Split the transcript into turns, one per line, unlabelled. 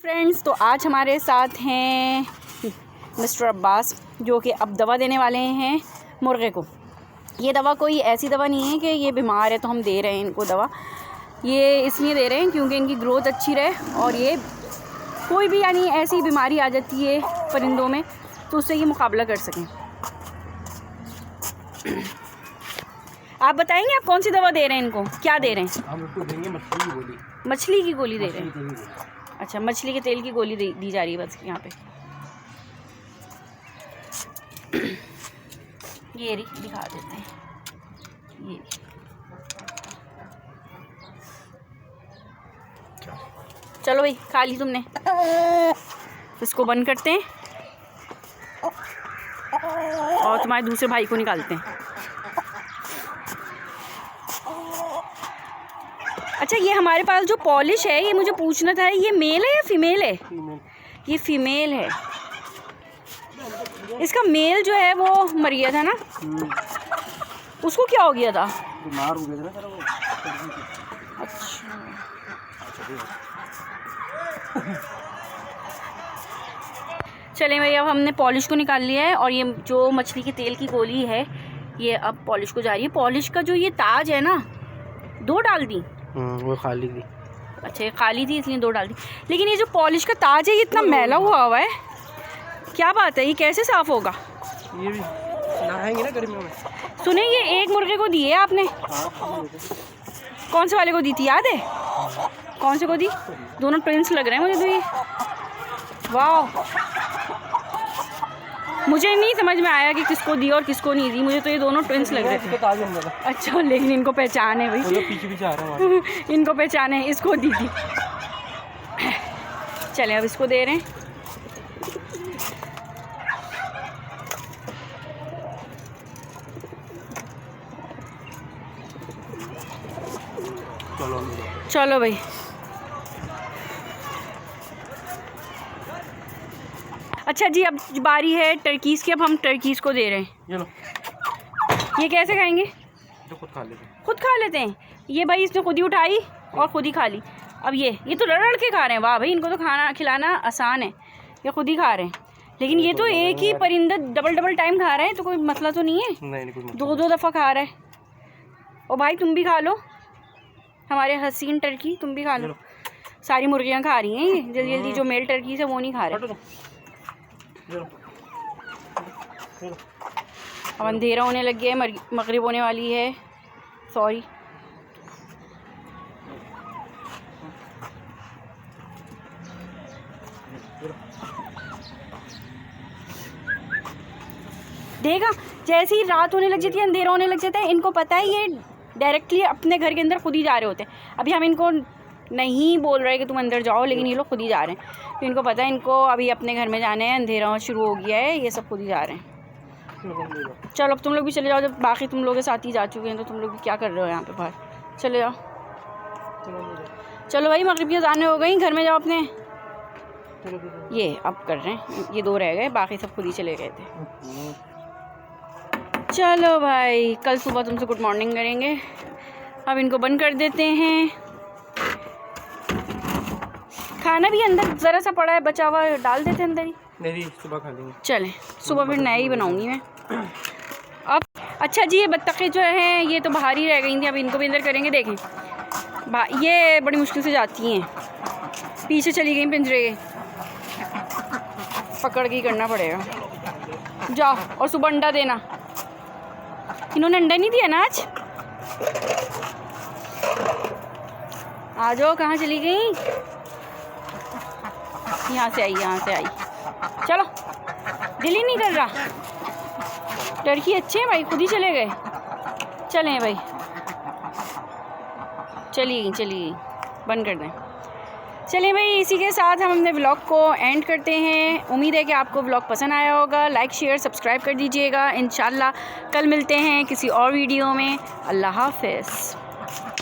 Friends, तो आज हमारे साथ हैं मिस्टर अब्बास, जो कि अब दवा देने वाले हैं मुर्गे को। ये दवा कोई ऐसी दवा नहीं है कि ये बीमार है तो हम दे रहे हैं इनको दवा। ये इसलिए दे रहे हैं क्योंकि इनकी ग्रोथ अच्छी रहे और ये कोई भी यानी ऐसी बीमारी आ जाती है परिंदों में तो उससे ये मुकाबला कर सकें। आप बताएंगे आप कौन सी दवा दे रहे हैं इनको, क्या दे रहे हैं?
हम इसको देंगे मछली की गोली।
मछली की गोली दे रहे हैं? अच्छा, मछली के तेल की गोली दी जा रही है बस यहाँ पे। ये दिखा देते हैं, ये चलो भाई, खा ली तुमने, इसको बंद करते हैं और तुम्हारे दूसरे भाई को निकालते हैं। अच्छा, ये हमारे पास जो पॉलिश है, ये मुझे पूछना था, ये मेल है या फीमेल है? ये फीमेल है। इसका मेल जो है वो मर गया था ना, उसको क्या हो गया था?
बीमार हो गया था वो।
अच्छा, चलें भाई, अब हमने पॉलिश को निकाल लिया है और ये जो मछली के तेल की गोली है ये अब पॉलिश को जा रही है। पॉलिश का जो ये ताज है ना, 2 डाल दी?
वो खाली थी।
अच्छा, ये खाली थी इसलिए 2 डाल दी। लेकिन ये जो पॉलिश का ताज है ये इतना मैला हुआ है, क्या बात है, ये कैसे साफ़ होगा?
ये भी नहाएंगे ना गर्मियों में।
सुने, ये एक मुर्गे को दी है आपने? कौन से वाले को दी थी, याद है? कौन से को दी? दोनों ट्विंस लग रहे हैं मुझे तो ये। वाह, मुझे नहीं समझ में आया कि किसको दी और किसको नहीं दी, मुझे तो ये दोनों ट्विंस लग रहे थे। अच्छा, लेकिन इनको पहचान है भाई,
पीछे आ रहा है।
इनको पहचान है, इसको दी थी। चले अब इसको दे रहे हैं। चलो भाई, अच्छा जी, अब बारी है टर्कीज़ की। अब हम टर्कीज़ को दे रहे हैं। ये कैसे खाएंगे?
तो खुद खा लेते हैं।
खुद खा लेते हैं। ये भाई इसने खुद ही उठाई और खुद ही खा ली। अब ये तो रड़ के खा रहे हैं। वाह भाई, इनको तो खाना खिलाना आसान है, ये खुद ही खा रहे हैं। लेकिन ये तो एक ही परिंदा डबल टाइम खा रहे हैं, तो कोई मसला तो नहीं है।
नहीं,
2 दफ़ा खा रहा है। और भाई तुम भी खा लो, हमारे हसीन टर्की, तुम भी खा लो। सारी मुर्गियाँ खा रही हैं ये जल्दी जल्दी, जो मेल टर्की है वो नहीं खा रहे। अब अंधेरा होने लग गया है, मगरिब होने वाली है। सॉरी, देखा, जैसे ही रात होने लग जाती है, अंधेरा होने लग जाता है, इनको पता है ये डायरेक्टली अपने घर के अंदर खुद ही जा रहे होते हैं। अभी हम इनको नहीं बोल रहे कि तुम अंदर जाओ, लेकिन ये लोग खुद ही जा रहे हैं। तो इनको पता है इनको अभी अपने घर में जाना है, अंधेरा शुरू हो गया है, ये सब खुद ही जा रहे हैं। चलो अब तुम लोग भी चले जाओ, जब बाकी तुम लोग के साथ ही जा चुके हैं तो तुम लोग भी क्या कर रहे हो यहाँ पे बाहर? चले जाओ। चलो भाई, मगरिब की अज़ानें हो गई, घर में जाओ अपने। ये अब कर रहे हैं, ये 2 रह गए, बाकी सब खुद ही चले गए थे। चलो भाई, कल सुबह तुमसे गुड मॉर्निंग करेंगे। अब इनको बंद कर देते हैं। खाना भी अंदर ज़रा सा पड़ा है, बचा हुआ, डाल देते हैं अंदर ही।
नहीं, सुबह खा लेंगे।
चलें, सुबह फिर नया ही बनाऊंगी मैं। अब अच्छा जी, ये बत्तखें जो हैं ये तो बाहर ही रह गई थी, अब इनको भी अंदर करेंगे। देखें, ये बड़ी मुश्किल से जाती हैं, पीछे चली गई पिंजरे के, पकड़ के ही करना पड़ेगा। जाओ, और सुबह अंडा देना। इन्होंने अंडा नहीं दिया ना आज। आ जाओ, कहाँ चली गई? यहाँ से आई। चलो, दिल ही नहीं कर रहा। टर्की अच्छे हैं भाई, खुद ही चले गए। चलें भाई, चली गई, बंद कर दें। चलें भाई, इसी के साथ हम अपने व्लॉग को एंड करते हैं। उम्मीद है कि आपको व्लॉग पसंद आया होगा। लाइक, शेयर, सब्सक्राइब कर दीजिएगा। इंशाल्लाह कल मिलते हैं किसी और वीडियो में। अल्लाह हाफ़िज़।